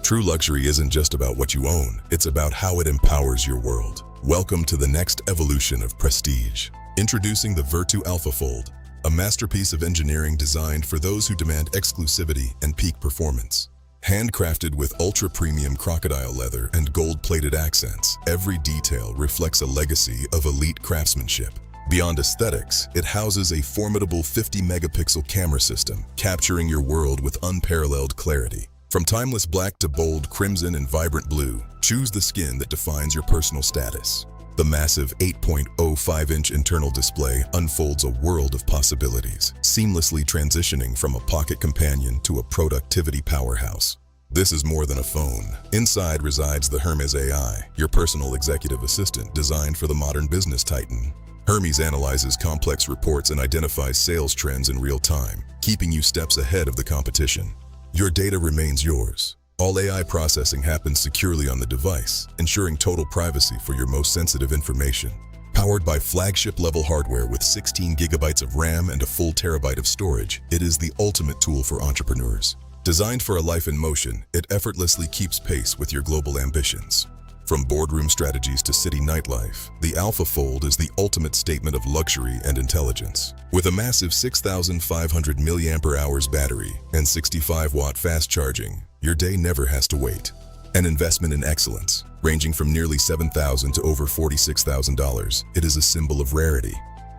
True luxury isn't just about what you own, it's about how it empowers your world. Welcome to the next evolution of prestige. Introducing the Vertu AlphaFold, a masterpiece of engineering designed for those who demand exclusivity and peak performance. Handcrafted with ultra-premium crocodile leather and gold-plated accents, every detail reflects a legacy of elite craftsmanship. Beyond aesthetics, it houses a formidable 50-megapixel camera system, capturing your world with unparalleled clarity. From timeless black to bold crimson and vibrant blue, choose the skin that defines your personal status. The massive 8.05-inch internal display unfolds a world of possibilities, seamlessly transitioning from a pocket companion to a productivity powerhouse. This is more than a phone. Inside resides the Hermes AI, your personal executive assistant designed for the modern business titan. Hermes analyzes complex reports and identifies sales trends in real time, keeping you steps ahead of the competition. Your data remains yours. All AI processing happens securely on the device, ensuring total privacy for your most sensitive information. Powered by flagship-level hardware with 16 gigabytes of RAM and a full terabyte of storage, it is the ultimate tool for entrepreneurs. Designed for a life in motion, it effortlessly keeps pace with your global ambitions. From boardroom strategies to city nightlife, the AlphaFold is the ultimate statement of luxury and intelligence. With a massive 6,500 mAh battery and 65-watt fast charging, your day never has to wait. An investment in excellence, ranging from nearly $7,000 to over $46,000, it is a symbol of rarity.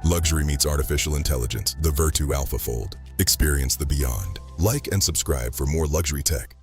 Luxury meets artificial intelligence, the Vertu AlphaFold. Experience the beyond. Like and subscribe for more luxury tech.